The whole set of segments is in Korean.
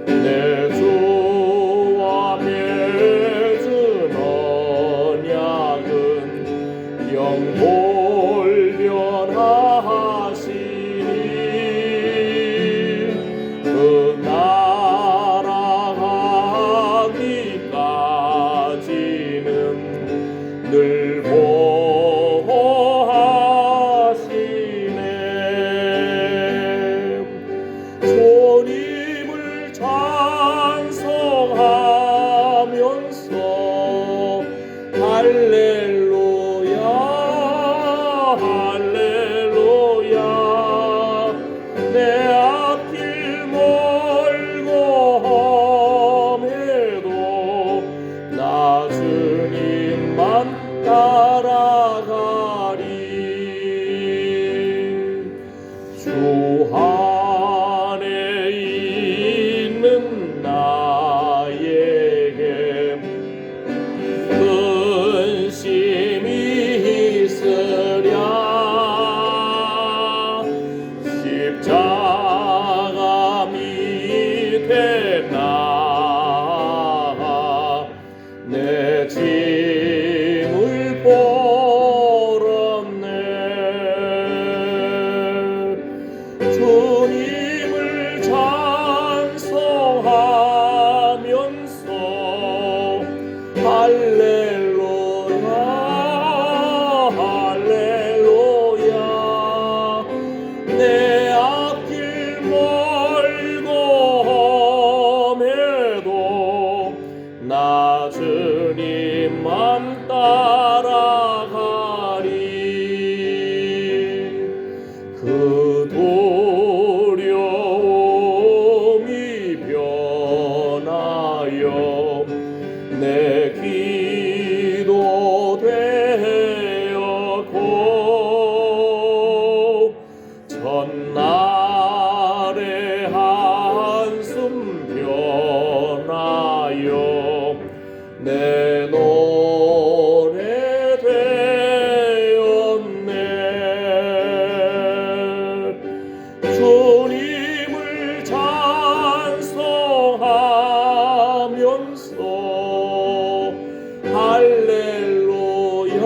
내 주와 맺은 언약은 영홀변하시니 그 날아가기까지는 늘 보호하시네. 주님을 찬송하면서 할렐루야 할렐루야. 내 앞길 멀고 험해도 나 주님만 따라가리. 주 안에 있는 나에게 근심이 있으랴. 십자가 밑에 나아 내 짐을 보렀네. 주님을 찬송하면서 할렐루야 할렐루야. 내 앞길 멀고 험해도 나 주님만 따라가리. 그 두려움이 변하여 내 기도 되었고 전날의 한숨 변하여 내 노래 되었네. 주님을 찬송하면서 할렐루야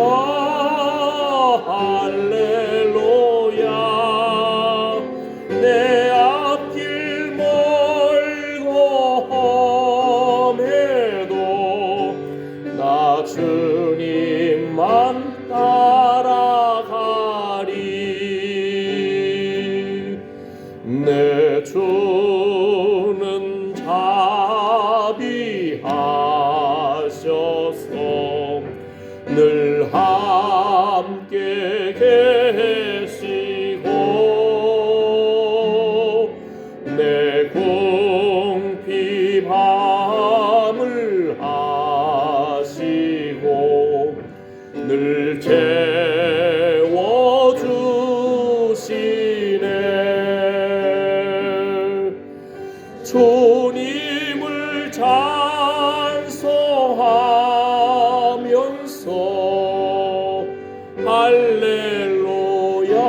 할렐루야. 내 앞길 멀고 험해도 나 주님만 따라가리. 내 주는 자비하셔서 늘 함께 계시고 내 궁핍함을 아시고 늘 채워주시네. 주님을 찬송하면서 할렐루야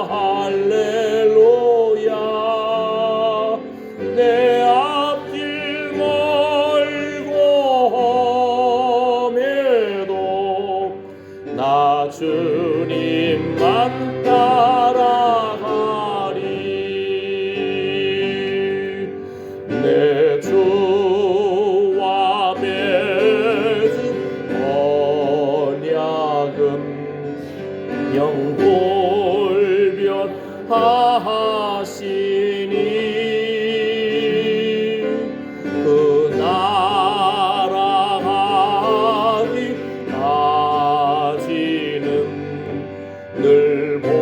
할렐루야. 내 앞길 멀고 험해도 나 주님만 따라가리. 내 주와 맺은 언약은 영불변하시니 그 날아가기까지는 늘 보호하시네.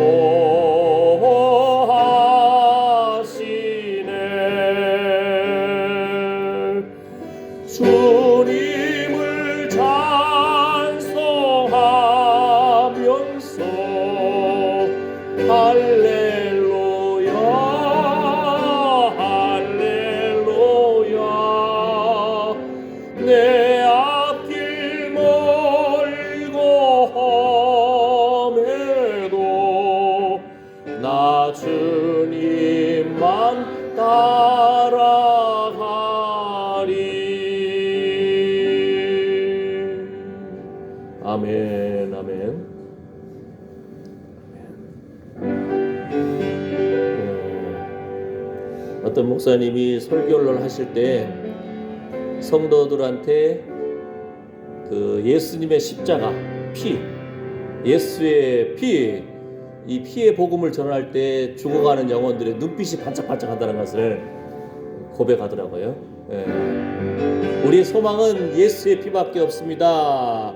주님을 찬송하면서 할렐루야 할렐루야. 내 앞길 멀고 험해도 나 주님만 따라 어떤 목사님이 설교를 하실 때 성도들한테 그 예수님의 십자가, 피, 예수의 피, 이 피의 복음을 전할 때 죽어가는 영혼들의 눈빛이 반짝반짝한다는 것을 고백하더라고요. 우리의 소망은 예수의 피밖에 없습니다.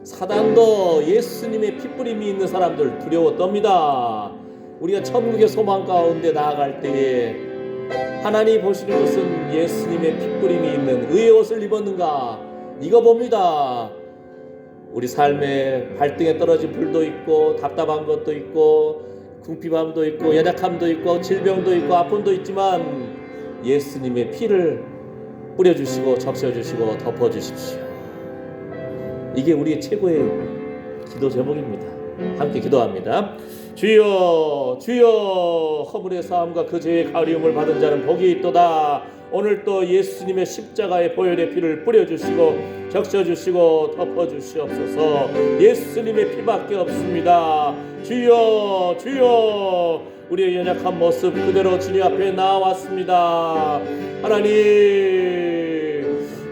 사단도 예수님의 핏부림이 있는 사람들 두려워 떱니다. 우리가 천국의 소망 가운데 나아갈 때에 하나님 보시는 것은 예수님의 핏부림이 있는 의의 옷을 입었는가, 이거 봅니다. 우리 삶에 발등에 떨어진 불도 있고 답답한 것도 있고 궁핍함도 있고 연약함도 있고 질병도 있고 아픔도 있지만 예수님의 피를 뿌려주시고 적셔주시고 덮어주십시오. 이게 우리의 최고의 기도 제목입니다. 함께 기도합니다. 주여, 주여, 허물의 사함과 그 죄의 가리움을 받은 자는 복이 있도다. 오늘 또 예수님의 십자가의 보혈의 피를 뿌려주시고 적셔주시고 덮어주시옵소서. 예수님의 피밖에 없습니다. 주여, 주여, 우리의 연약한 모습 그대로 주님 앞에 나왔습니다. 하나님,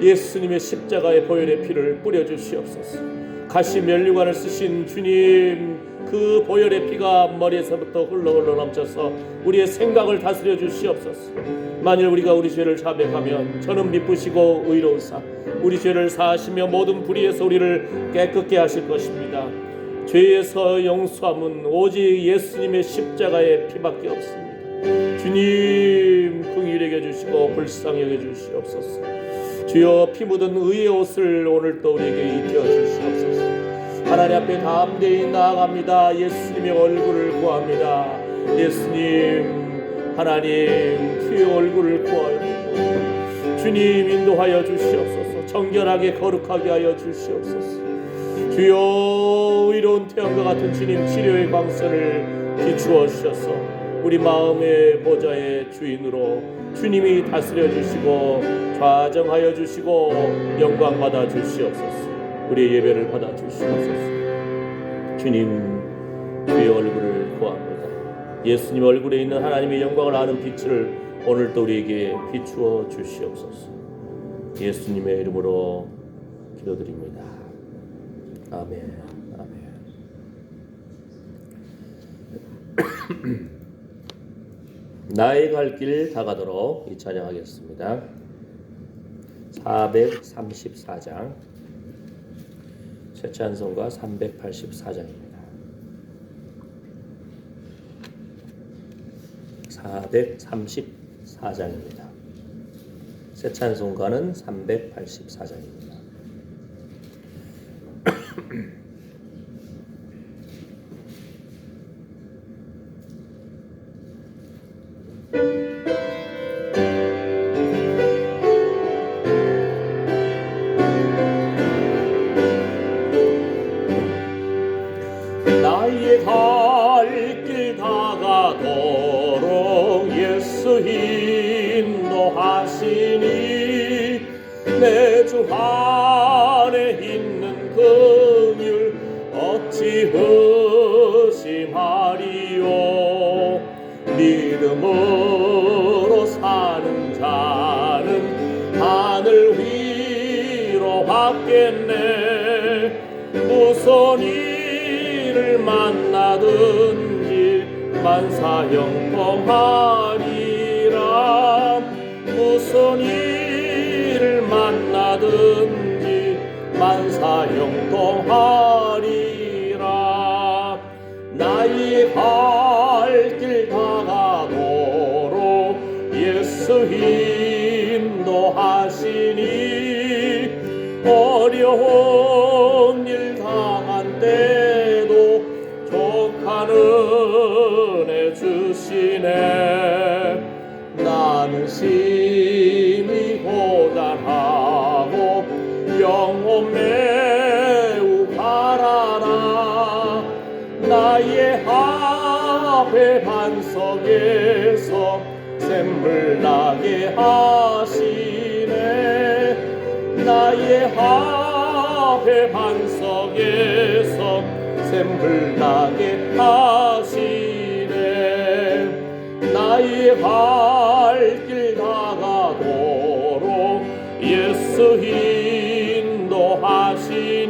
예수님의 십자가의 보혈의 피를 뿌려주시옵소서. 가시 면류관을 쓰신 주님, 그 보혈의 피가 머리에서부터 흘러흘러 넘쳐서 우리의 생각을 다스려 주시옵소서. 만일 우리가 우리 죄를 자백하면 저는 미쁘시고 의로우사 우리 죄를 사하시며 모든 불의에서 우리를 깨끗게 하실 것입니다. 죄에서 용서함은 오직 예수님의 십자가의 피밖에 없습니다. 주님, 긍휼히 여겨주시고 불쌍히 여겨주시옵소서. 주여, 피 묻은 의의 옷을 오늘 또 우리에게 입혀 주시옵소서. 하나님 앞에 담대히 나아갑니다. 예수님의 얼굴을 구합니다. 예수님, 하나님 주의 얼굴을 구하여 주님 인도하여 주시옵소서. 정결하게 거룩하게 하여 주시옵소서. 주여, 의로운 태양과 같은 주님 치료의 광선을 비추어 주셔서 우리 마음의 보좌의 주인으로 주님이 다스려 주시고 좌정하여 주시고 영광 받아 주시옵소서. 우리의 예배를 받아 주시옵소서. 주님, 주의 얼굴을 구합니다. 예수님 얼굴에 있는 하나님의 영광을 아는 빛을 오늘도 우리에게 비추어 주시옵소서. 예수님의 이름으로 기도드립니다. 아멘. 아멘. 나의 갈 길 다가도록 이 찬양하겠습니다. 434장 최찬송가 384장입니다. 434장입니다. 최찬송가는 384장입니다. 나의 갈 길 다가도록 예수 인도하시니 내 주 안에 있는 긍휼 어찌 의심하리요. 믿음으로 사는 자는 하늘 위로 받겠네. 무슨 일을 만나든지 만사형통하리라. 무슨 일을 만나든지 만사형통하리라. 나의 갈 길 다가도록 예수 인도하시니 어려운 일 당한 때도 족한 은혜 주시네. 나는 심히 고단하고 영혼 매우 가라나. 나의 앞에 반석에서 샘물 나게 하시네. 나의 앞에 반석에서 샘물 나게 하시네. 나의 갈 길 예수 인도하시니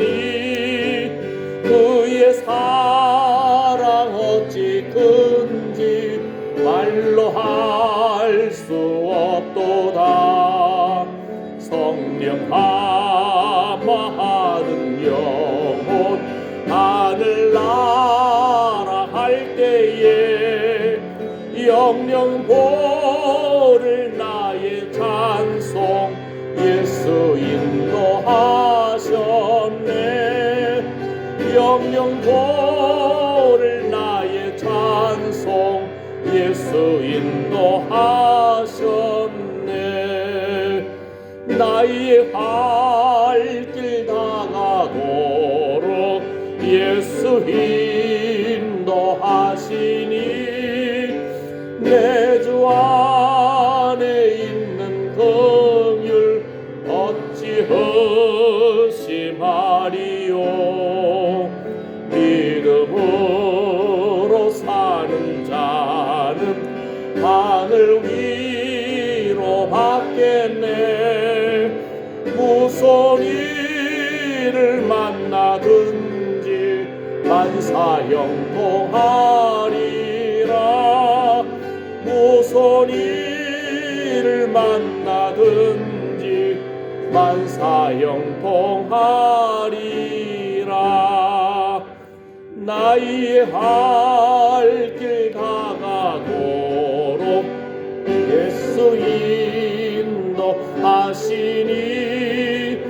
그의 사랑 어찌 큰지 말로 할 수 없도다. 성령 함께하는 영혼 하늘나라 할 때에 영영 보를 나의 찬송 예수 인도하셨네. 영영 보를 나의 찬송 예수 인도하셨네. 나의 할 길 다가도록 예수 인도하시니 내 주 안에 있는 긍휼 어찌 의심하리요. 믿음으로 사는 자는 하늘 위로 받겠네. 무슨 일을 만나든지 만사형통하리라. 무슨 일을 만나든지 만사형통하리라. 나의 할 길 다가도록 예수 인도하시니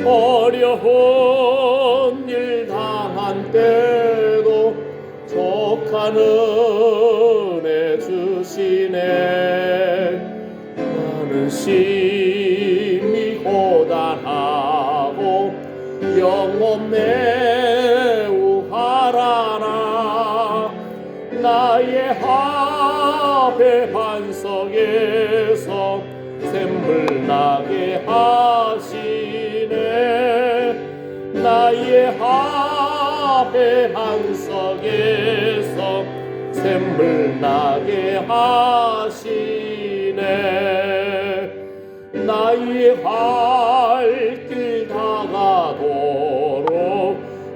어려운 일 당한 때도 족한 은혜 주시네. 나는 심히 고단하고 영혼 매우 하라나 나의 앞에 반석에서 샘물 나게 하시네. 나의 앞에 반석에서 샘물 나게 하시네. 나의 할 길 다가도록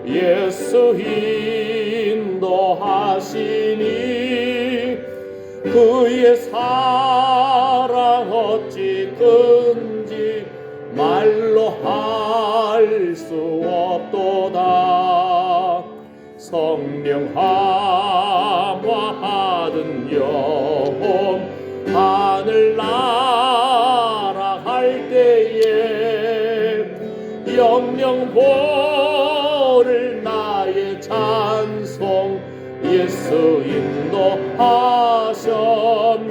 예수 인도하시니 그의 사랑 어찌 큰지 말로 할 수 없도다. 성령 함께하는 영혼 하늘나라 할 때에 영영 보를 나의 찬송 예수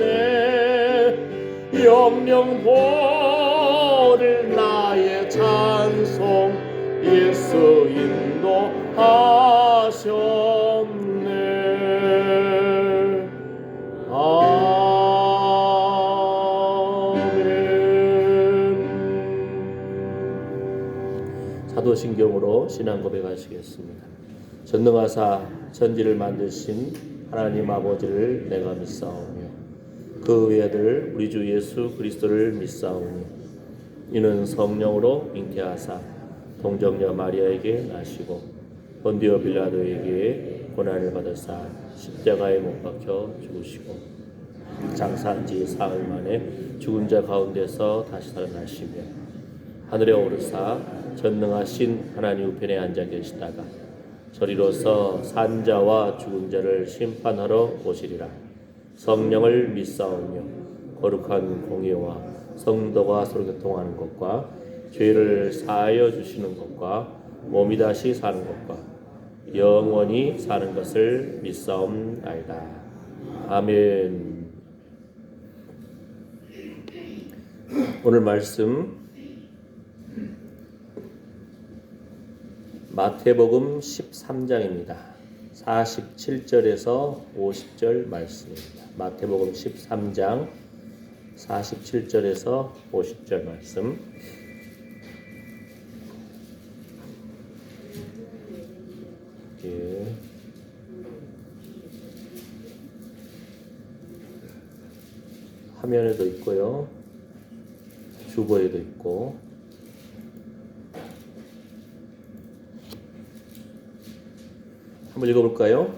인도하셨네. 영영 보를 나의 찬송 예수 인도하셨네. 아멘. 사도신경으로 신앙 고백하시겠습니다. 전능하사 천지를 만드신 하나님 아버지를 내가 믿사오며 그 외아들 우리 주 예수 그리스도를 믿사오니 이는 성령으로 잉태하사 동정녀 마리아에게 나시고 본디오 빌라도에게 고난을 받으사 십자가에 못 박혀 죽으시고 장사한 지 사흘 만에 죽은 자 가운데서 다시 살아나시며 하늘에 오르사 전능하신 하나님 우편에 앉아 계시다가 저리로서 산자와 죽은 자를 심판하러 오시리라. 성령을 믿사오며 거룩한 공예와 성도가 서로 교통하는 것과 죄를 사하여 주시는 것과 몸이 다시 사는 것과 영원히 사는 것을 믿사옵나이다. 아멘. 오늘 말씀 마태복음 13장입니다. 47절에서 50절 말씀입니다. 마태복음 13장 47절에서 50절 말씀. 예. 화면에도 있고요. 주보에도 있고 한번 읽어볼까요?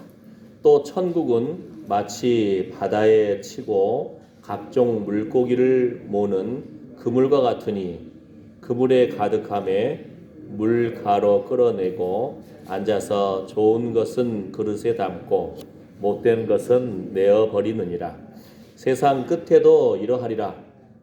또 천국은 마치 바다에 치고 각종 물고기를 모는 그물과 같으니 그물에 가득함에 물가로 끌어내고 앉아서 좋은 것은 그릇에 담고 못된 것은 내어 버리느니라. 세상 끝에도 이러하리라.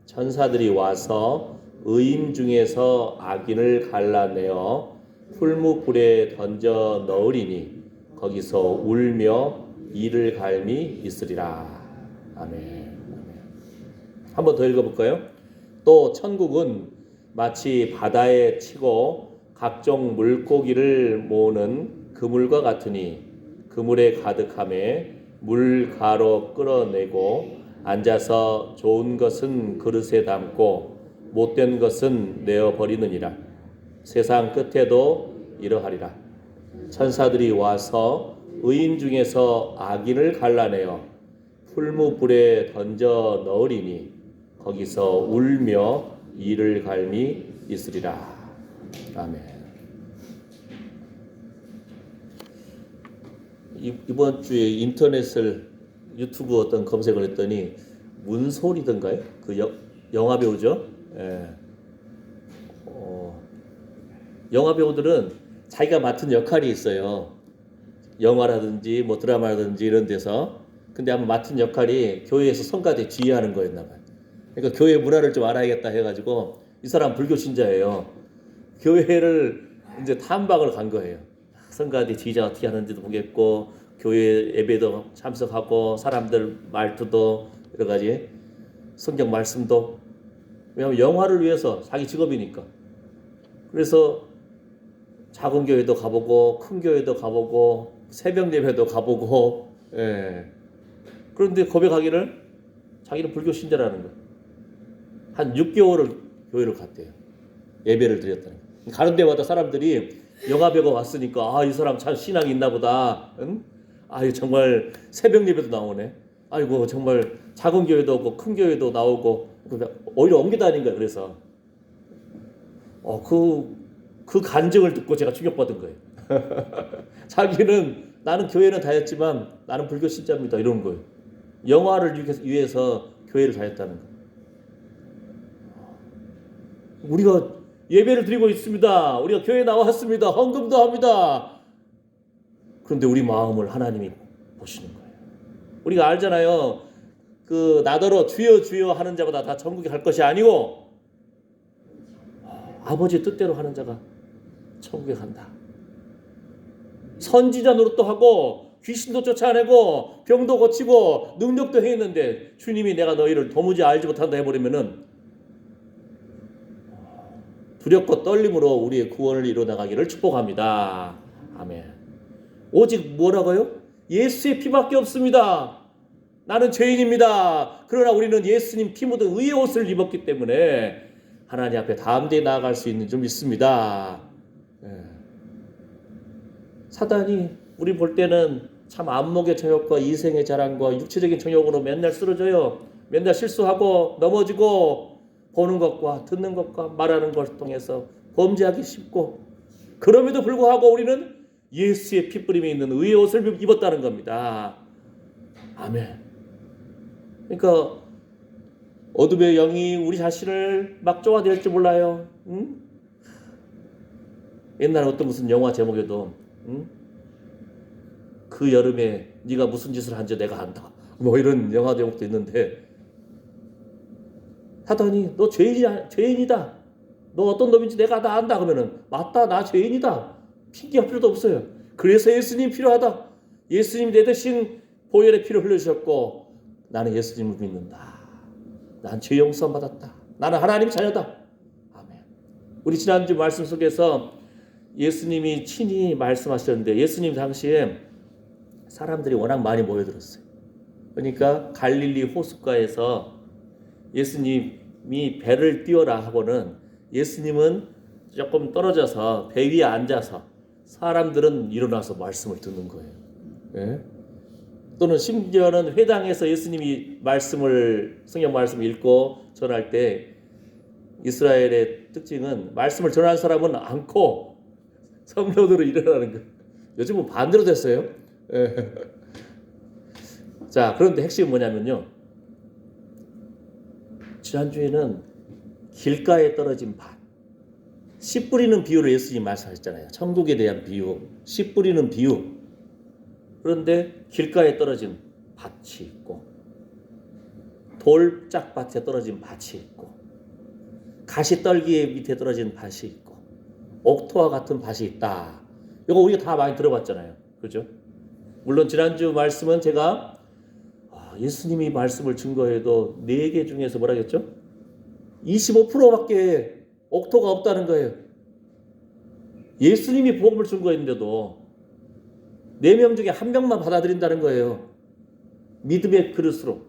천사들이 와서 의인 중에서 악인을 갈라내어 풀무불에 던져 넣으리니 거기서 울며 이를 갈미 있으리라. 아멘. 한 번 더 읽어볼까요? 또 천국은 마치 바다에 치고 각종 물고기를 모으는 그물과 같으니 그물에 가득함에 물가로 끌어내고 앉아서 좋은 것은 그릇에 담고 못된 것은 내어 버리느니라. 세상 끝에도 이러하리라. 천사들이 와서 의인 중에서 악인을 갈라내어 풀무불에 던져 넣으리니 거기서 울며 이를 갈미 있으리라. 아멘. 이번 주에 인터넷을 유튜브 어떤 검색을 했더니 문솔이던가요? 그 영화 배우죠. 예. 영화 배우들은 자기가 맡은 역할이 있어요. 영화라든지 뭐 드라마라든지 이런 데서. 근데 아마 맡은 역할이 교회에서 성가대 지휘하는 거였나 봐요. 그러니까 교회 문화를 좀 알아야겠다 해가지고 이 사람 불교 신자예요. 교회를 이제 탐방을 간 거예요. 성가대 지휘자 어떻게 하는지도 보겠고 교회 예배도 참석하고 사람들 말투도 여러 가지 성경 말씀도, 왜냐하면 영화를 위해서 자기 직업이니까. 그래서 작은 교회도 가보고 큰 교회도 가보고 새벽 예배도 가보고. 예. 그런데 고백하기를 자기는 불교 신자라는 거예요. 한 6개월을 교회를 갔대요. 예배를 드렸다는 거예요. 가는 데마다 사람들이 영화배우가 왔으니까 이 사람 참 신앙이 있나 보다. 응? 정말 새벽 예배도 나오네. 아이고 정말 작은 교회도 오고 큰 교회도 나오고. 오히려 옮겨다닌 거예요. 그래서 그 간증을 듣고 제가 충격받은 거예요. 자기는 나는 교회는 다녔지만 나는 불교 신자입니다 이런 거예요. 영화를 위해서 교회를 다녔다는 거예요. 우리가 예배를 드리고 있습니다. 우리가 교회에 나왔습니다. 헌금도 합니다. 그런데 우리 마음을 하나님이 보시는 거예요. 우리가 알잖아요. 그 나더러 주여 주여 하는 자보다 다 천국에 갈 것이 아니고 아버지의 뜻대로 하는 자가 천국에 간다. 선지자 노릇도 하고 귀신도 쫓아내고 병도 고치고 능력도 했는데 주님이 내가 너희를 도무지 알지 못한다 해버리면은 두렵고 떨림으로 우리의 구원을 이루어나가기를 축복합니다. 아멘. 오직 뭐라고요? 예수의 피밖에 없습니다. 나는 죄인입니다. 그러나 우리는 예수님 피 묻은 의의 옷을 입었기 때문에 하나님 앞에 담대히 나아갈 수 있는 줄 믿습니다. 사단이 우리 볼 때는 참 안목의 정욕과 이생의 자랑과 육체적인 정욕으로 맨날 쓰러져요. 맨날 실수하고 넘어지고 보는 것과 듣는 것과 말하는 것을 통해서 범죄하기 쉽고, 그럼에도 불구하고 우리는 예수의 핏부림이 있는 의의 옷을 입었다는 겁니다. 아멘. 그러니까 어둠의 영이 우리 자신을 막 쪼아댈지 몰라요. 응? 옛날에 어떤 무슨 영화 제목에도 그 여름에 네가 무슨 짓을 한지 내가 안다, 뭐 이런 영화 제목도 있는데, 하더니 너 죄인이다, 너 어떤 놈인지 내가 다 안다 그러면은 맞다, 나 죄인이다, 핑계할 필요도 없어요. 그래서 예수님 필요하다. 예수님 내 대신 보혈의 피를 흘려주셨고 나는 예수님을 믿는다. 난 죄 용서 받았다. 나는 하나님 자녀다. 아멘. 우리 지난주 말씀 속에서 예수님이 친히 말씀하셨는데, 예수님 당시에 사람들이 워낙 많이 모여들었어요. 그러니까 갈릴리 호숫가에서 예수님이 배를 띄워라 하고는 예수님은 조금 떨어져서 배 위에 앉아서 사람들은 일어나서 말씀을 듣는 거예요. 예? 또는 심지어는 회당에서 예수님이 성경 말씀을 읽고 전할 때 이스라엘의 특징은 말씀을 전하는 사람은 앉고 성령으로 일어나는 거예요. 요즘은 반대로 됐어요. 예. 자, 그런데 핵심은 뭐냐면요. 지난주에는 길가에 떨어진 밭, 씨 뿌리는 비유를 예수님이 말씀하셨잖아요. 천국에 대한 비유, 씨 뿌리는 비유. 그런데 길가에 떨어진 밭이 있고, 돌짝밭에 떨어진 밭이 있고, 가시떨기 밑에 떨어진 밭이 있고, 옥토와 같은 밭이 있다. 이거 우리가 다 많이 들어봤잖아요. 그죠? 물론 지난주 말씀은 제가 예수님이 말씀을 증거해도 4개 중에서 뭐라겠죠? 25%밖에 옥토가 없다는 거예요. 예수님이 복음을 증거했는데도 4명 중에 1명만 받아들인다는 거예요. 믿음의 그릇으로.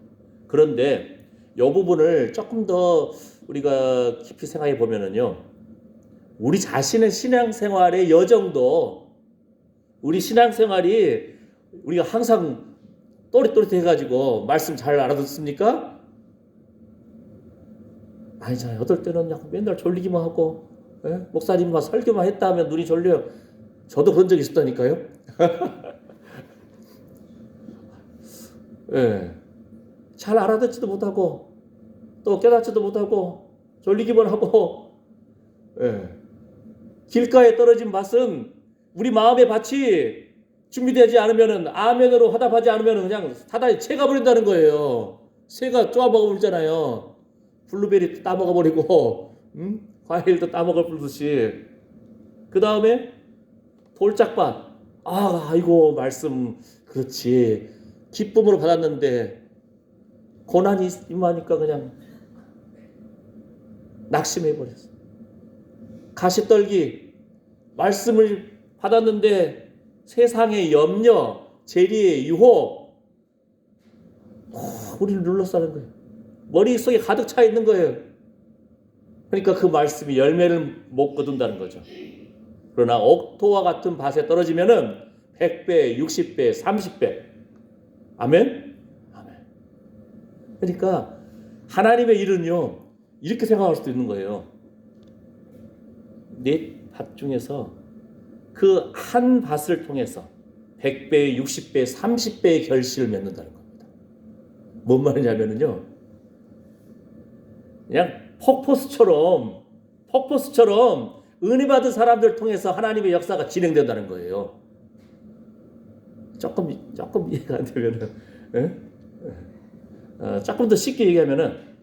그런데 이 부분을 조금 더 우리가 깊이 생각해 보면은요, 우리 자신의 신앙생활의 여정도, 우리 신앙생활이 우리가 항상 또릿또릿 해가지고 말씀 잘 알아듣습니까? 아니잖아요. 어떨 때는 그냥 맨날 졸리기만 하고, 목사님만 설교만 했다 하면 눈이 졸려요. 저도 그런 적이 있었다니까요. 예. 잘 알아듣지도 못하고 또 깨닫지도 못하고 졸리기만 하고, 길가에 떨어진 밭은 우리 마음의 밭이 준비되지 않으면은, 아멘으로 화답하지 않으면은 그냥 사단이 채가 버린다는 거예요. 새가 쪼아먹어 버리잖아요. 블루베리 따먹어 버리고, 과일도 따먹어 버리듯이. 그 다음에 돌짝밭. 아이고 말씀 그렇지. 기쁨으로 받았는데 고난이 임하니까 그냥 낙심해 버렸어. 가시떨기. 말씀을 받았는데 세상의 염려, 재리의 유혹, 우리를 눌러싸는 거예요. 머릿속에 가득 차 있는 거예요. 그러니까 그 말씀이 열매를 못 거둔다는 거죠. 그러나 옥토와 같은 밭에 떨어지면은 100배, 60배, 30배. 아멘? 아멘. 그러니까 하나님의 일은요, 이렇게 생각할 수도 있는 거예요. 내 밭 중에서 그 한 밭을 통해서 100배, 60배, 30배의 결실을 맺는다는 겁니다. 뭔 말이냐면요, 그냥 폭포수처럼 은혜 받은 사람들 통해서 하나님의 역사가 진행된다는 거예요. 조금 이해가 안 되면은, 조금 더 쉽게 얘기하면은,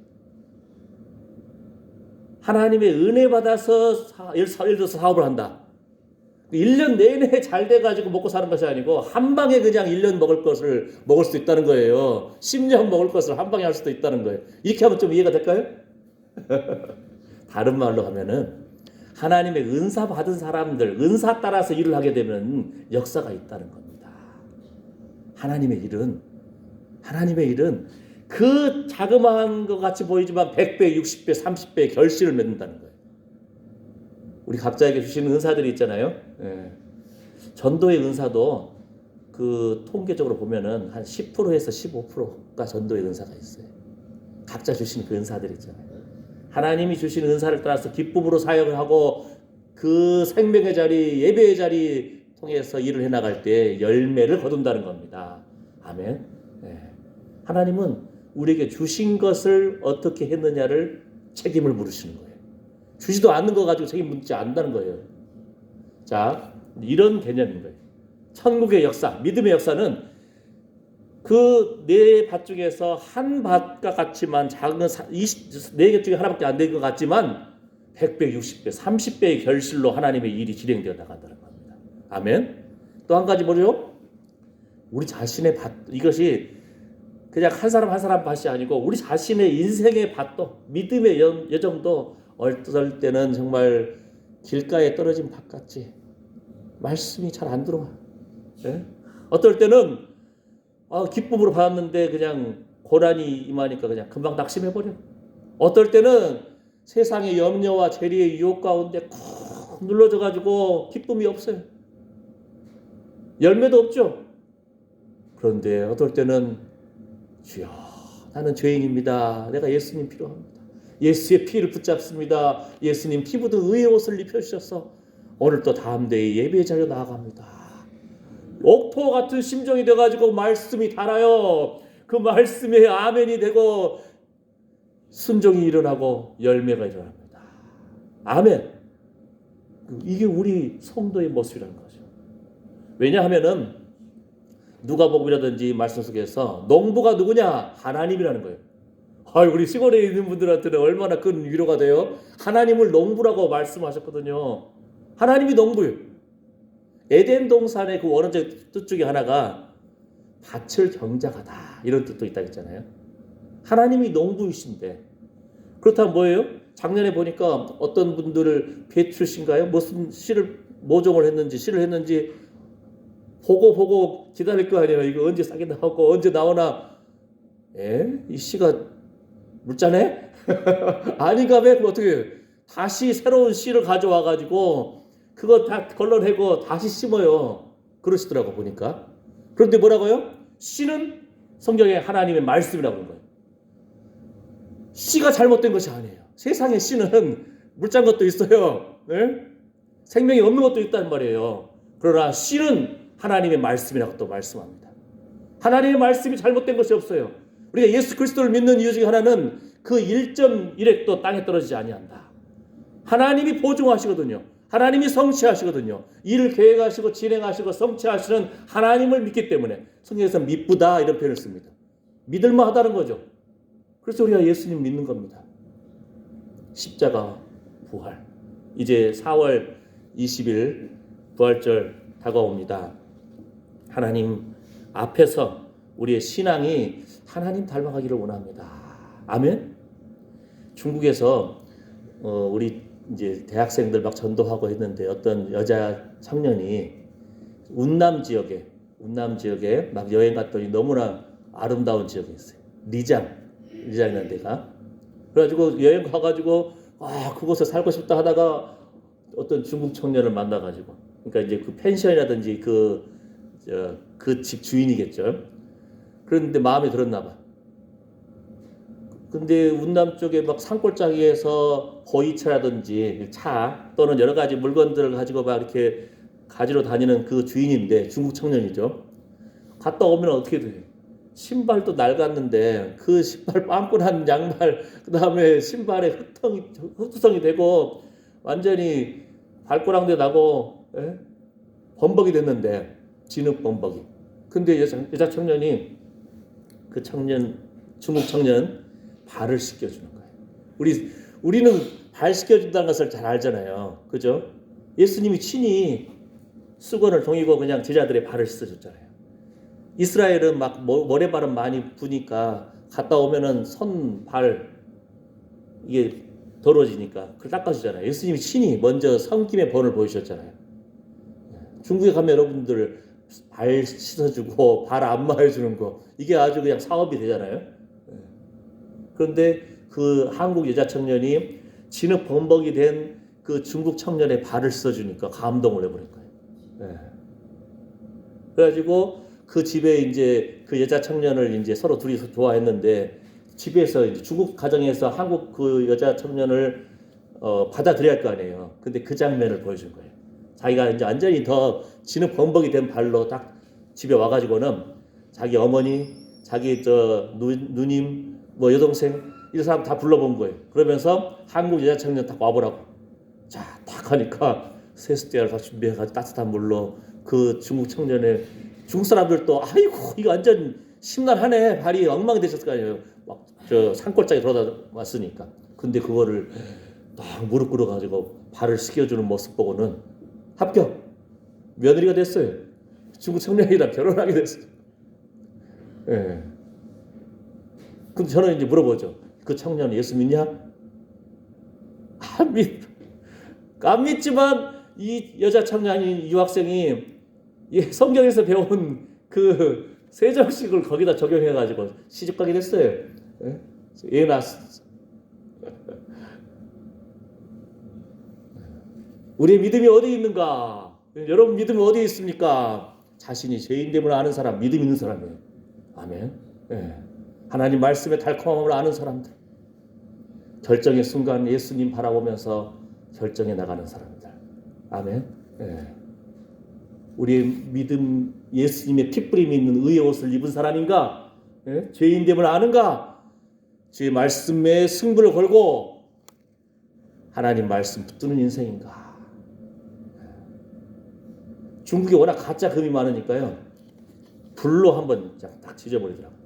하나님의 은혜 받아서 예를 들어서 사업을 한다. 1년 내내 잘 돼가지고 먹고 사는 것이 아니고 한 방에 그냥 1년 먹을 것을 먹을 수 있다는 거예요. 10년 먹을 것을 한 방에 할 수도 있다는 거예요. 이렇게 하면 좀 이해가 될까요? 다른 말로 하면은 하나님의 은사 받은 사람들, 은사 따라서 일을 하게 되면 역사가 있다는 겁니다. 하나님의 일은 그 자그마한 것 같이 보이지만 100배, 60배, 30배의 결실을 맺는다는 거예요. 우리 각자에게 주시는 은사들이 있잖아요. 전도의 은사도 그 통계적으로 보면은 한 10%에서 15%가 전도의 은사가 있어요. 각자 주시는 그 은사들이 있잖아요. 하나님이 주신 은사를 따라서 기쁨으로 사역을 하고 그 생명의 자리, 예배의 자리 통해서 일을 해나갈 때 열매를 거둔다는 겁니다. 아멘. 하나님은 우리에게 주신 것을 어떻게 했느냐를 책임을 물으시는 거예요. 주지도 않는 거 가지고 책임 묻지 않는다는 거예요. 자, 이런 개념인 거예요. 천국의 역사, 믿음의 역사는 그 네 밭 중에서 한 밭과 같지만 작은 4개 중에 하나밖에 안 된 것 같지만 100배, 60배, 30배의 결실로 하나님의 일이 진행되어 나간다는 겁니다. 아멘. 또 한 가지 뭐죠? 우리 자신의 밭, 이것이 그냥 한 사람 한 사람 밭이 아니고 우리 자신의 인생의 밭도, 믿음의 여정도 어떨 때는 정말 길가에 떨어진 밭 같지. 말씀이 잘 안 들어와. 어떨 때는 기쁨으로 받았는데 그냥 고난이 임하니까 그냥 금방 낙심해버려. 어떨 때는 세상의 염려와 재리의 유혹 가운데 콕 눌러져가지고 기쁨이 없어요. 열매도 없죠. 그런데 어떨 때는 주여, 나는 죄인입니다. 내가 예수님 필요합니다. 예수의 피를 붙잡습니다. 예수님 피 묻은 의의 옷을 입혀주셔서 오늘 또 다음 대에 예배의 자리로 나아갑니다. 옥토 같은 심정이 돼가지고 말씀이 달아요. 그 말씀에 아멘이 되고 순종이 일어나고 열매가 일어납니다. 아멘. 이게 우리 성도의 모습이라는 거죠. 왜냐하면은 누가복음이라든지 말씀 속에서 농부가 누구냐? 하나님이라는 거예요. 우리 시골에 있는 분들한테는 얼마나 큰 위로가 돼요. 하나님을 농부라고 말씀하셨거든요. 하나님이 농부예요. 에덴 동산의 그 원어적 뜻 중에 하나가 밭을 경작하다 이런 뜻도 있다고 했잖아요. 하나님이 농부이신데 그렇다면 뭐예요? 작년에 보니까 어떤 분들을 배출신가요? 무슨 모종을 했는지 씨를 했는지 보고 기다릴 거 아니에요. 이거 언제 싹이 나오고 언제 나오나. 이 씨가 물자네? 아닌가 봐. 어떻게 해요? 다시 새로운 씨를 가져와 가지고 그거 다 걸러내고 다시 심어요. 그러시더라고 보니까. 그런데 뭐라고요? 씨는 성경에 하나님의 말씀이라고 하는 거예요. 씨가 잘못된 것이 아니에요. 세상에 씨는 물짠 것도 있어요. 네? 생명이 없는 것도 있단 말이에요. 그러나 씨는 하나님의 말씀이라고 또 말씀합니다. 하나님의 말씀이 잘못된 것이 없어요. 우리가 예수 그리스도를 믿는 이유 중에 하나는 그 1.1핵도 땅에 떨어지지 아니한다. 하나님이 보증하시거든요. 하나님이 성취하시거든요. 일을 계획하시고 진행하시고 성취하시는 하나님을 믿기 때문에 성경에서 믿부다 이런 표현을 씁니다. 믿을만하다는 거죠. 그래서 우리가 예수님 믿는 겁니다. 십자가 부활. 이제 4월 20일 부활절 다가옵니다. 하나님 앞에서 우리의 신앙이 하나님 닮아가기를 원합니다. 아멘. 중국에서 우리 이제 대학생들 막 전도하고 했는데 어떤 여자 청년이 운남 지역에 막 여행 갔더니 너무나 아름다운 지역이 있어요. 리장이라는 데가. 그래가지고 여행 가가지고 그곳에 살고 싶다 하다가 어떤 중국 청년을 만나가지고, 그러니까 이제 그 펜션이라든지 그 집 주인이겠죠. 그런데 마음에 들었나 봐. 근데 운남 쪽에 막 산골짜기에서 호이차라든지 차 또는 여러 가지 물건들을 가지고 막 이렇게 가지러 다니는 그 주인인데 중국 청년이죠. 갔다 오면 어떻게 돼? 신발도 낡았는데 그 신발 빵꾸난 양말, 그 다음에 신발에 흙투성이 되고 완전히 발꼬랑대 나고 범벅이 됐는데, 진흙 범벅이. 근데 여자 청년이 그 중국 청년 발을 씻겨주는 거예요. 우리는 발 씻겨준다는 것을 잘 알잖아요. 그죠? 예수님이 친히 수건을 동이고 그냥 제자들의 발을 씻어줬잖아요. 이스라엘은 막 모래바람 많이 부니까 갔다 오면은 손, 발 이게 더러워지니까 그걸 닦아주잖아요. 예수님이 친히 먼저 섬김의 본을 보이셨잖아요. 중국에 가면 여러분들 발 씻어주고 발 안마해주는 거 이게 아주 그냥 사업이 되잖아요. 그런데 그 한국 여자 청년이 진흙 범벅이 된 그 중국 청년의 발을 씻어주니까 감동을 해버린 거예요. 그래가지고 그 집에 이제 그 여자 청년을 이제 서로 둘이서 좋아했는데 집에서 이제 중국 가정에서 한국 그 여자 청년을 받아들여야 할 거 아니에요. 근데 그 장면을 보여준 거예요. 자기가 이제 완전히 더 진흙 범벅이 된 발로 딱 집에 와가지고는 자기 어머니, 자기 누님, 뭐 여동생 이 사람 다 불러본 거예요. 그러면서 한국 여자 청년 딱 와보라고. 자, 딱 하니까 세숫대야를 다 준비해가지고 따뜻한 물로 그 중국 청년의 중국 사람들도 아이고 이거 완전 심란하네, 발이 엉망이 되셨을 거 아니에요. 막 저 산골짜기 돌아다 왔으니까. 근데 그거를 딱 무릎 꿇어가지고 발을 씻겨주는 모습 보고는 합격, 며느리가 됐어요. 중국 청년이랑 결혼하게 됐어요. 예. 근데 저는 이제 물어보죠. 그 청년 예수 믿냐? 안 믿지만 이 여자 청년이 유학생이 성경에서 배운 그 세정식을 거기다 적용해가지고 시집가게 됐어요. 애 낳았어. 우리의 믿음이 어디 있는가? 여러분 믿음이 어디 있습니까? 자신이 죄인됨을 아는 사람, 믿음 있는 사람이에요. 아멘. 하나님 말씀의 달콤함을 아는 사람들, 결정의 순간 예수님 바라보면서 결정해 나가는 사람들. 아멘. 우리의 믿음 예수님의 핏부림이 있는 의의 옷을 입은 사람인가? 예? 죄인됨을 아는가? 주의 말씀에 승부를 걸고 하나님 말씀 붙드는 인생인가? 중국에 워낙 가짜 금이 많으니까요. 불로 한번 딱 지져버리더라고요.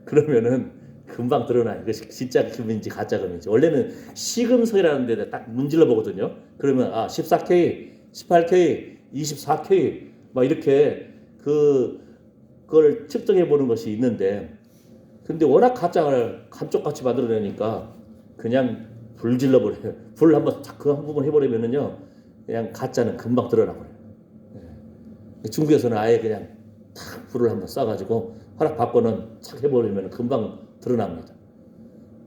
그러면은 금방 드러나요. 이것이 진짜 금인지 가짜 금인지. 원래는 시금석이라는 데다 딱 문질러 보거든요. 그러면 14K, 18K, 24K 막 이렇게 그걸 측정해 보는 것이 있는데, 근데 워낙 가짜를 감쪽같이 만들어내니까 그냥 불 질러버려요. 불 한번 딱 그 한 부분 해버리면은요, 그냥 가짜는 금방 드러나버려요. 중국에서는 아예 그냥 탁 불을 한번 쏴가지고 허락 받고는 착 해버리면 금방 드러납니다.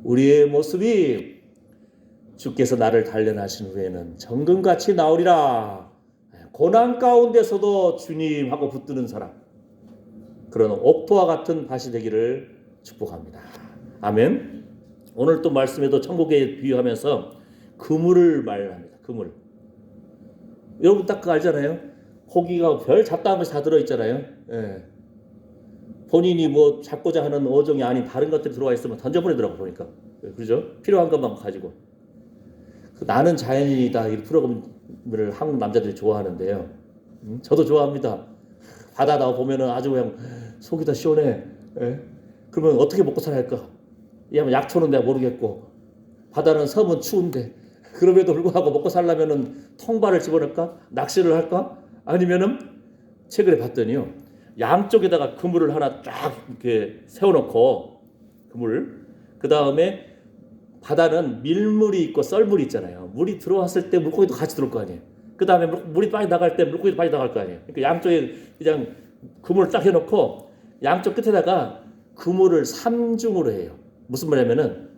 우리의 모습이 주께서 나를 단련하신 후에는 정금같이 나오리라. 고난 가운데서도 주님하고 붙드는 사람, 그런 옥토와 같은 밭이 되기를 축복합니다. 아멘. 오늘 또 말씀에도 천국에 비유하면서 그물을 말합니다. 그물. 여러분 딱 그거 알잖아요. 고기가 별 잡다한 것이 다 들어있잖아요. 예. 본인이 뭐 잡고자 하는 어종이 아닌 다른 것들이 들어와 있으면 던져버리더라고 보니까. 그죠? 필요한 것만 가지고. 나는 자연인이다 이 프로그램을 한국 남자들이 좋아하는데요. 저도 좋아합니다. 바다 나와 보면은 아주 그냥 속이 다 시원해. 예? 그러면 어떻게 먹고 살아야 할까? 약초는 내가 모르겠고, 바다는 섬은 추운데, 그럼에도 불구하고 먹고 살려면은 통발을 집어넣을까? 낚시를 할까? 아니면은 최근에 봤더니요, 양쪽에다가 그물을 하나 쫙 이렇게 세워놓고, 그 다음에 바다는 밀물이 있고 썰물이 있잖아요. 물이 들어왔을 때 물고기도 같이 들어올 거 아니에요. 그 다음에 물이 빨리 나갈 때 물고기도 빨리 나갈 거 아니에요. 그러니까 양쪽에 그냥 그물을 딱 해놓고 양쪽 끝에다가 그물을 3중으로 해요. 무슨 말이냐면은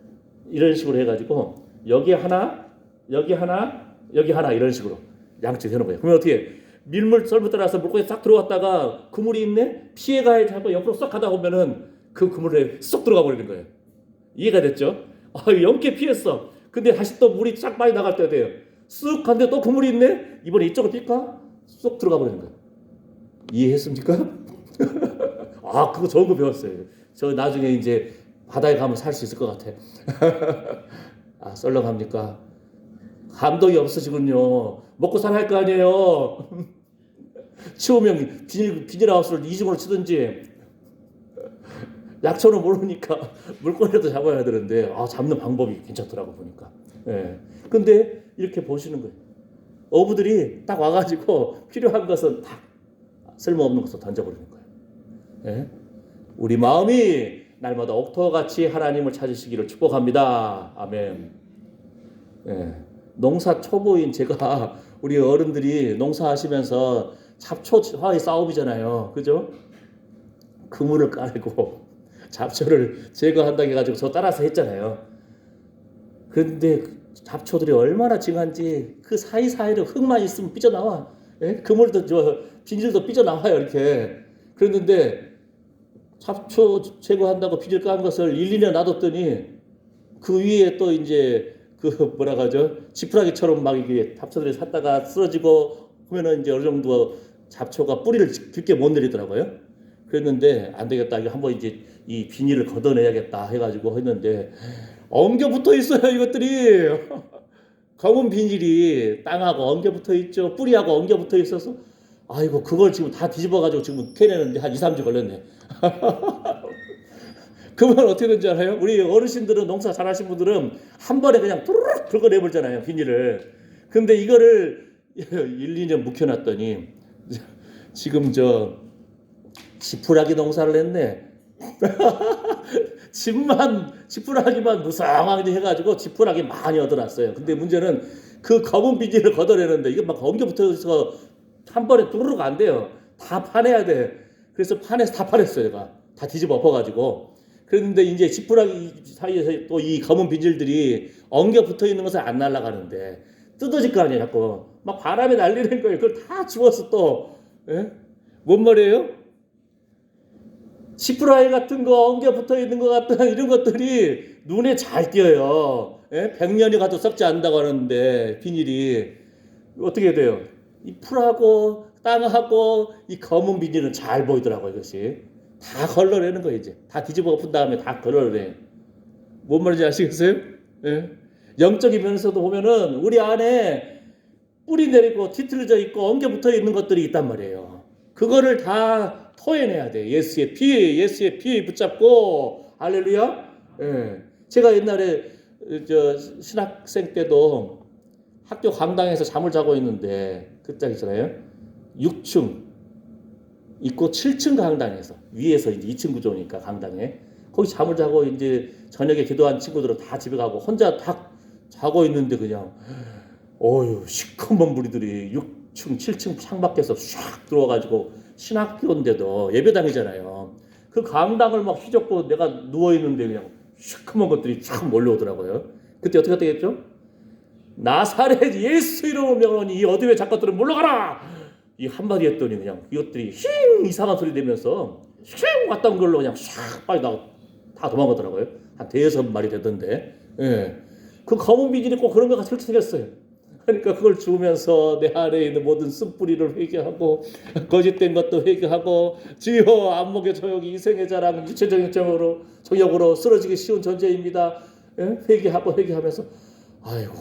이런 식으로 해가지고 여기 하나, 여기 하나, 여기 하나 이런 식으로 양쪽에 해놓은 거예요. 그러면 어떻게 밀물 썰물 따라서 물고기 싹 들어왔다가 그물이 있네? 피해가야지 하고 옆으로 쏙 가다 보면은 그 그물에 쏙 들어가 버리는 거예요. 이해가 됐죠? 영계 피했어. 근데 다시 또 물이 싹 많이 나갈 때가 돼요. 쓱 갔는데 또 그물이 있네? 이번에 이쪽으로 뛸까? 쏙 들어가 버리는 거예요. 이해했습니까? 그거 좋은 거 배웠어요. 저 나중에 이제 바다에 가면 살 수 있을 것 같아. 썰렁합니까? 감동이 없으시군요. 먹고 살아야 할 거 아니에요. 추우면 비닐하우스를 이중으로 치든지, 약초는 모르니까 물고기라도 잡아야 되는데 잡는 방법이 괜찮더라고 보니까. 예. 근데 이렇게 보시는 거예요. 어부들이 딱 와가지고 필요한 것은 딱 쓸모없는 것을 던져버리는 거예요. 예. 우리 마음이 날마다 옥토같이 하나님을 찾으시기를 축복합니다. 아멘. 예. 농사 초보인 제가, 우리 어른들이 농사하시면서 잡초와의 싸움이잖아요. 그죠? 그물을 깔고 잡초를 제거한다고 해가지고 저 따라서 했잖아요. 그런데 잡초들이 얼마나 징한지 그 사이사이로 흙만 있으면 삐져나와. 예? 그물도 비닐도 삐져나와요 이렇게. 그랬는데 잡초 제거한다고 비닐 깐 것을 1, 2년 놔뒀더니 그 위에 또 이제 지푸라기처럼 막 이게 잡초들이 샀다가 쓰러지고 하면은 이제 어느 정도 잡초가 뿌리를 깊게 못 내리더라고요. 그랬는데 안 되겠다. 이거 한번 이제 이 비닐을 걷어내야겠다 해가지고 했는데 엉겨 붙어 있어요 이것들이. 검은 비닐이 땅하고 엉겨 붙어 있죠. 뿌리하고 엉겨 붙어 있어서 그걸 지금 다 뒤집어가지고 지금 캐내는데 한 2, 3주 걸렸네. 그러면 어떻게 되는지 알아요? 우리 어르신들은, 농사 잘하신 분들은 한 번에 그냥 뚜루룩 긁어내버리잖아요 비닐을. 근데 이거를 1, 2년 묵혀놨더니 지금 지푸라기 농사를 했네. 지푸라기만 무성하게 해가지고 지푸라기 많이 얻어놨어요. 근데 문제는 그 검은 비닐을 걷어내는데 이게 막 엉겨 붙어서 한 번에 뚜루룩 안 돼요. 다 파내야 돼. 그래서 파내서 다 파냈어요. 제가 다 뒤집어 엎어가지고. 그런데 이제 지푸라기 사이에서 또 이 검은 비닐들이 엉겨 붙어 있는 것은 안 날아가는데 뜯어질 거 아니에요. 자꾸 막 바람에 날리는 거예요. 그걸 다 주워서 또. 예? 뭔 말이에요? 지푸라기 같은 거 엉겨 붙어 있는 것 같은 이런 것들이 눈에 잘 띄어요. 예? 100년이 가도 썩지 않는다고 하는데 비닐이 어떻게 돼요? 이 풀하고 땅하고 이 검은 비닐은 잘 보이더라고요. 이것이 다 걸러내는 거예요. 이제 다 뒤집어 엎은 다음에 다 걸러내. 뭔 말인지 아시겠어요? 예? 영적인 면에서도 보면은 우리 안에 뿌리 내리고 뒤틀려져 있고 엉겨 붙어 있는 것들이 있단 말이에요. 그거를 다 토해내야 돼. 예수의 피에 붙잡고 할렐루야. 예. 제가 옛날에 신학생 때도 학교 강당에서 잠을 자고 있는데 그때 있잖아요. 6층 있고 7층 강당에서 위에서 이제 2층 구조니까 강당에 거기 잠을 자고 이제 저녁에 기도한 친구들은 다 집에 가고 혼자 딱 자고 있는데 그냥 어휴 시커먼 무리들이 6층 7층 창밖에서 샥 들어와가지고 신학교인데도 예배당이잖아요. 그 강당을 막 휘젓고 내가 누워있는데 그냥 시커먼 것들이 쫙 몰려오더라고요. 그때 어떻게 되겠죠? 나사렛 예수 이름으로 명하니 이 어둠의 작것들은 물러가라! 이 한마디 했더니 그냥 이것들이 힝 이상한 소리 내면서 힝 왔던 걸로 그냥 샥 빨리 다 도망가더라고요. 한 5-6마리 되던데. 예. 그 검은 비질이 꼭 그런 거가 그렇게 생겼어요. 그러니까 그걸 주우면서 내 안에 있는 모든 쓴뿌리를 회개하고 거짓된 것도 회개하고 주여 안목의 저욕이 이생의 자랑 육체적인 정욕으로 쓰러지기 쉬운 존재입니다. 예? 회개하면서 아이고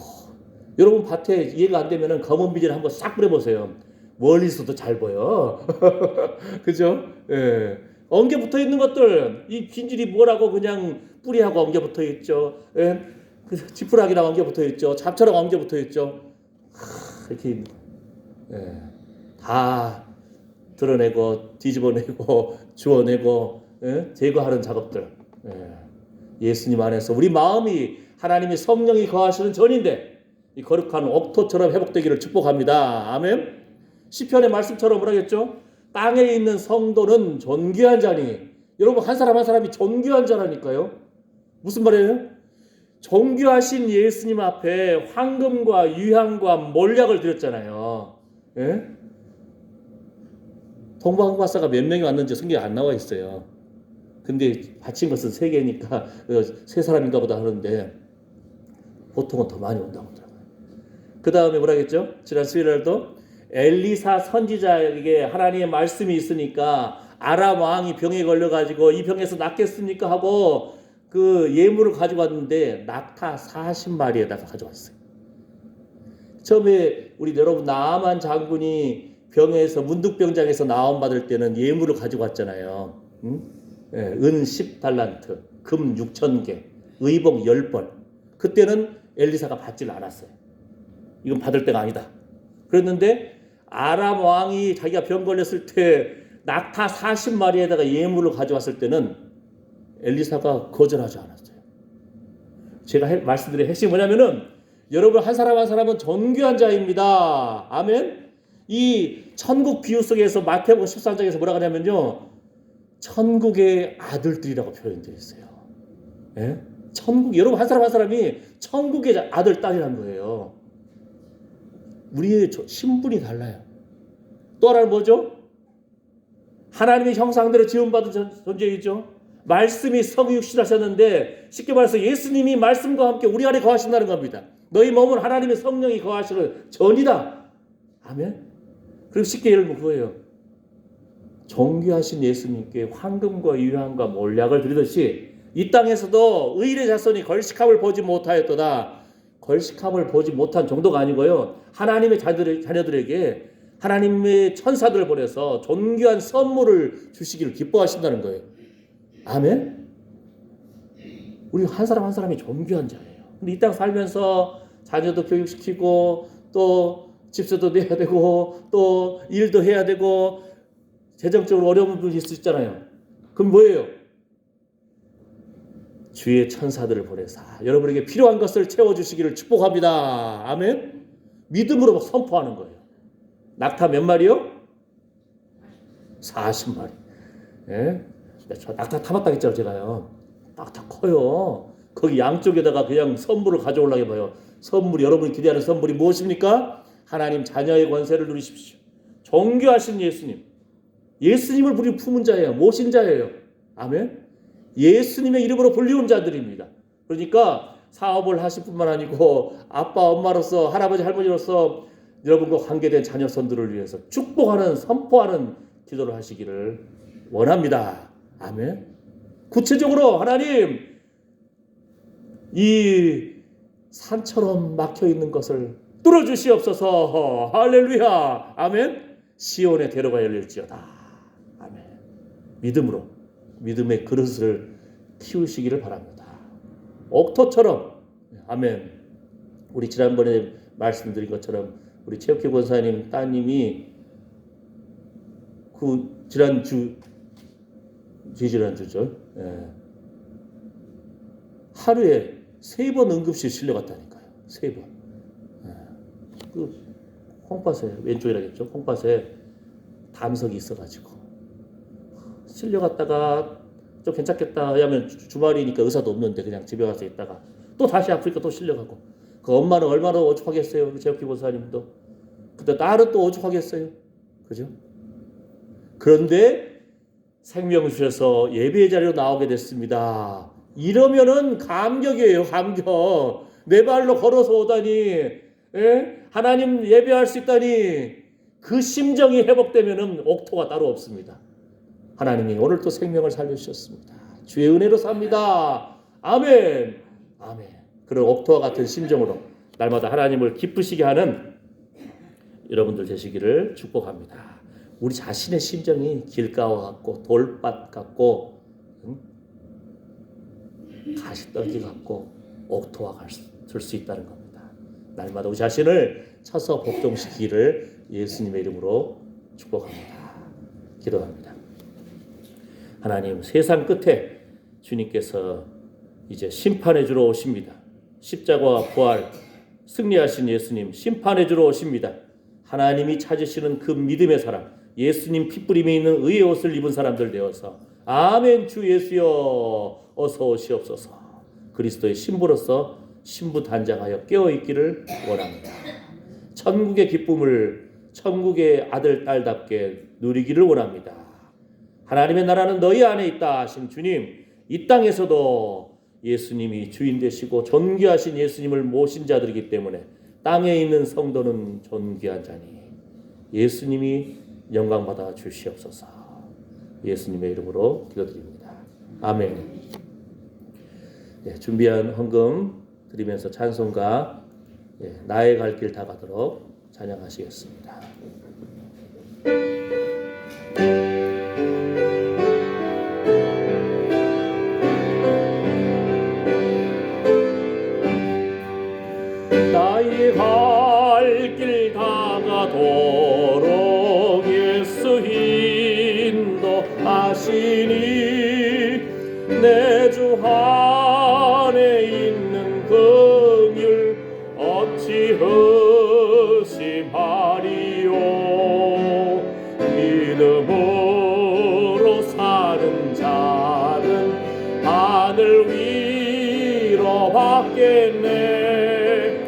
여러분 밭에 이해가 안 되면은 검은 비질 한번 싹 뿌려보세요. 멀리서도 잘 보여. 그죠? 예. 엉겨 붙어 있는 것들 이 빈질이 뭐라고 그냥 뿌리하고 엉겨 붙어 있죠. 예? 지푸라기랑 엉겨 붙어 있죠. 잡초랑 엉겨 붙어 있죠. 이렇게 다 드러내고 뒤집어내고 주워내고 제거하는 작업들. 예수님 안에서 우리 마음이 하나님의 성령이 거하시는 전인데 이 거룩한 옥토처럼 회복되기를 축복합니다. 아멘. 시편의 말씀처럼 뭐라겠죠? 땅에 있는 성도는 존귀한 자니. 여러분 한 사람 한 사람이 존귀한 자라니까요. 무슨 말이에요? 존귀하신 예수님 앞에 황금과 유향과 몰약을 드렸잖아요. 예? 동방박사가 몇 명이 왔는지 성경에 안 나와 있어요. 근데 바친 것은 3개니까 3사람인가 보다 하는데 보통은 더 많이 온다고 하더라고요. 그 다음에 뭐라겠죠? 지난 수요일날도 엘리사 선지자에게 하나님의 말씀이 있으니까 아람 왕이 병에 걸려가지고 이 병에서 낫겠습니까 하고 그 예물을 가지고 왔는데 낙타 40마리에다가 가져왔어요. 처음에 우리 여러분 나아만 장군이 병에서 문득병장에서 나원받을 때는 예물을 가지고 왔잖아요. 응? 예, 은 10달란트, 금 6,000개, 의복 10벌. 그때는 엘리사가 받지를 않았어요. 이건 받을 때가 아니다. 그랬는데 아람 왕이 자기가 병 걸렸을 때 낙타 40마리에다가 예물을 가져왔을 때는 엘리사가 거절하지 않았어요. 제가 말씀드린 핵심이 뭐냐면은 여러분 한 사람 한 사람은 존귀한 자입니다. 아멘. 이 천국 비유 속에서 마태복음 13장에서 뭐라고 하냐면요. 천국의 아들들이라고 표현되어 있어요. 예? 천국 여러분 한 사람 한 사람이 천국의 아들 딸이란 거예요. 우리의 신분이 달라요. 또 하나는 뭐죠? 하나님의 형상대로 지음받은 존재이죠. 말씀이 성육신하셨는데 쉽게 말해서 예수님이 말씀과 함께 우리 안에 거하신다는 겁니다. 너희 몸은 하나님의 성령이 거하시는 전이다. 아멘. 그리고 쉽게 예를 들면 그거예요. 존귀하신 예수님께 황금과 유향과 몰약을 드리듯이 이 땅에서도 의인의 자손이 걸식함을 보지 못하였도다. 걸식함을 보지 못한 정도가 아니고요. 하나님의 자녀들에게 하나님의 천사들을 보내서 존귀한 선물을 주시기를 기뻐하신다는 거예요. 아멘. 우리 한 사람 한 사람이 존귀한 자예요. 근데 이 땅 살면서 자녀도 교육시키고 또 집세도 내야 되고 또 일도 해야 되고 재정적으로 어려운 분이 있을 수 있잖아요. 그럼 뭐예요? 주의 천사들을 보내사 여러분에게 필요한 것을 채워주시기를 축복합니다. 아멘. 믿음으로 막 선포하는 거예요. 낙타 몇 마리요? 40마리. 예? 저 낙타 타봤다 했잖아요. 제가요. 낙타 커요. 거기 양쪽에다가 그냥 선물을 가져오려고 해봐요. 선물이 여러분이 기대하는 선물이 무엇입니까? 하나님 자녀의 권세를 누리십시오. 존귀하신 예수님. 예수님을 우리 품은 자예요. 모신 자예요. 아멘. 예수님의 이름으로 불리운 자들입니다. 그러니까 사업을 하실 뿐만 아니고 아빠 엄마로서 할아버지 할머니로서 여러분과 관계된 자녀선들을 위해서 축복하는 선포하는 기도를 하시기를 원합니다. 아멘. 구체적으로 하나님, 이 산처럼 막혀 있는 것을 뚫어 주시옵소서. 할렐루야. 아멘. 시온의 대로가 열릴지어다. 아멘. 믿음으로 믿음의 그릇을 키우시기를 바랍니다. 옥토처럼. 아멘. 우리 지난번에 말씀드린 것처럼 우리 최혁희 권사님 따님이 그 지지난주죠. 하루에 3번 응급실 실려갔다니까요. 3번. 그 콩팥에, 왼쪽이라겠죠. 콩팥에 담석이 있어가지고 실려갔다가 좀 괜찮겠다 하면 주말이니까 의사도 없는데 그냥 집에 가서 있다가 또 다시 아프니까 또 실려가고. 그 엄마는 얼마나 오죽하겠어요. 제혁기 보사님도. 근데 딸은 또 오죽하겠어요. 그죠? 그런데 생명 주셔서 예배의 자리로 나오게 됐습니다. 이러면은 감격이에요. 감격. 내 발로 걸어서 오다니, 하나님 예배할 수 있다니, 그 심정이 회복되면은 옥토가 따로 없습니다. 하나님이 오늘 또 생명을 살려주셨습니다. 주의 은혜로 삽니다. 아멘. 아멘. 그런 옥토와 같은 심정으로 날마다 하나님을 기쁘시게 하는 여러분들 되시기를 축복합니다. 우리 자신의 심정이 길가와 같고 돌밭 같고 가시떨기 같고 옥토와 같을 수 있다는 겁니다. 날마다 우리 자신을 쳐서 복종시키기를 예수님의 이름으로 축복합니다. 기도합니다. 하나님, 세상 끝에 주님께서 이제 심판해 주러 오십니다. 십자가와 부활 승리하신 예수님 심판해 주러 오십니다. 하나님이 찾으시는 그 믿음의 사람, 예수님 핏부림에 있는 의의 옷을 입은 사람들 되어서 아멘. 주 예수여 어서 오시옵소서. 그리스도의 신부로서 신부단장하여 깨어있기를 원합니다. 천국의 기쁨을 천국의 아들 딸답게 누리기를 원합니다. 하나님의 나라는 너희 안에 있다 하신 주님, 이 땅에서도 예수님이 주인 되시고 존귀하신 예수님을 모신 자들이기 때문에 땅에 있는 성도는 존귀한 자니 예수님이 영광받아 주시옵소서. 예수님의 이름으로 기도드립니다. 아멘. 준비한 헌금 드리면서 찬송가 나의 갈 길 다 가도록 찬양하시겠습니다. 나의 갈 길 다 가도록 예수 인도하시니 내 주 안에 있는 긍휼 어찌 의심하리요. 믿음으로 사는 자는 하늘 위로 받겠네.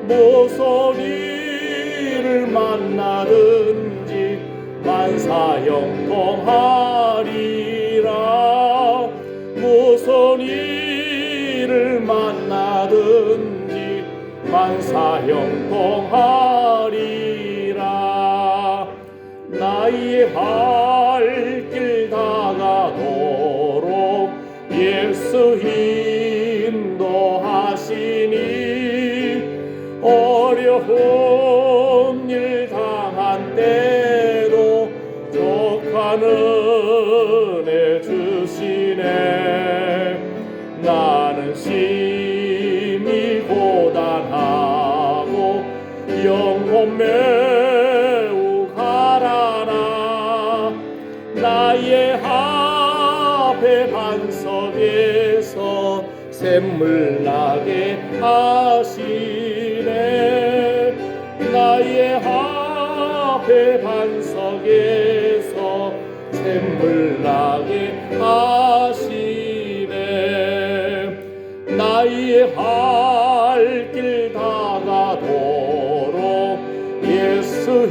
무슨 일을 만나든지 만사형통하리라. 무슨 일을 만나든지 만사형통하리라. 나의 할 길 다 가도록 예수 인도하시니 어려운 일 당한 때도 족한 은혜 주시네. 나는 심히 고단하고 영혼 매우 가라나. 나의 앞에 반석에서 샘물 나게 하시네. 나의 앞에 반석에서 샘물 나게 하시네. 나의 할 길 다 가도록 예수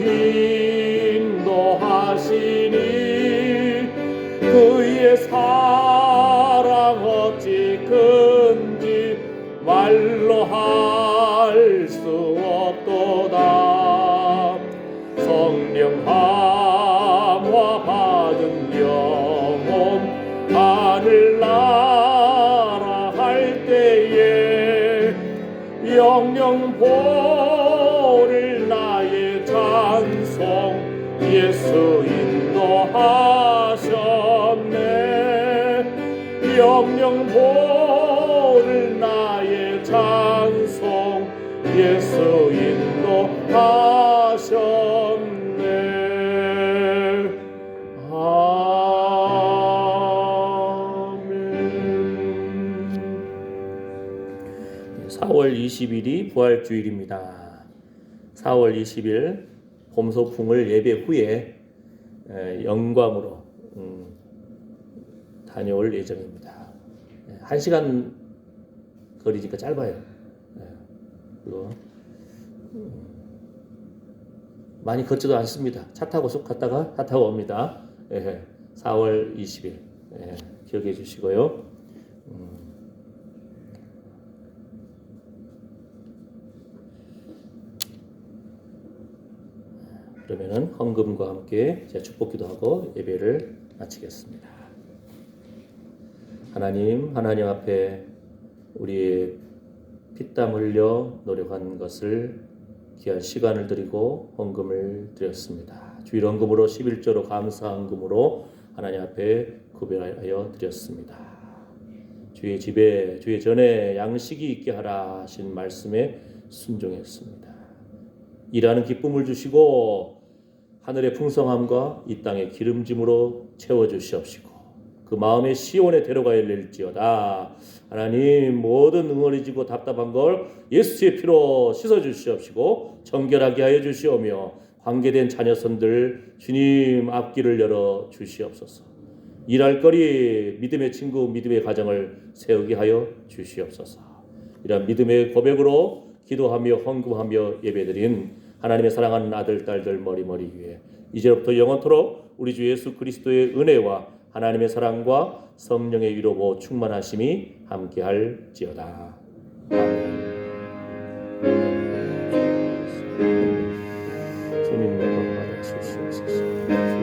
인도하시니 그의 사랑 어찌 큰지 말로 할 수 없도다. 명함과 받은 영혼 하늘나라 할 때에 영영 보를 나의 찬송 예수 인도하셨네. 영영 보를 나의 찬송 예수 인도하셨네. 아멘. 4월 20일이 부활주일입니다. 4월 20일 봄소풍을 예배 후에 영광으로 다녀올 예정입니다. 1시간 거리니까 짧아요. 그리고 많이 걷지도 않습니다. 차 타고 쑥 갔다가 차 타고 옵니다. 4월 20일 기억해 주시고요. 그러면은 헌금과 함께 제가 축복기도 하고 예배를 마치겠습니다. 하나님 앞에 우리의 피땀 흘려 노력한 것을 귀한 시간을 드리고 헌금을 드렸습니다. 주일 헌금으로 11조로 감사 헌금으로 하나님 앞에 구별하여 드렸습니다. 주의 집에 주의 전에 양식이 있게 하라 하신 말씀에 순종했습니다. 일하는 기쁨을 주시고 하늘의 풍성함과 이 땅의 기름짐으로 채워주시옵시고 그 마음의 시온에 데려가야 될지어다. 하나님 모든 응어리지고 답답한 걸 예수의 피로 씻어주시옵시고 정결하게 하여 주시오며 관계된 자녀선들 주님 앞길을 열어 주시옵소서. 일할 거리 믿음의 친구 믿음의 가정을 세우게 하여 주시옵소서. 이런 믿음의 고백으로 기도하며 헌금하며 예배드린 하나님의 사랑하는 아들 딸들 머리머리 위에 이제부터 영원토록 우리 주 예수 그리스도의 은혜와 하나님의 사랑과 성령의 위로고 충만하심이 함께할지어다. 아멘.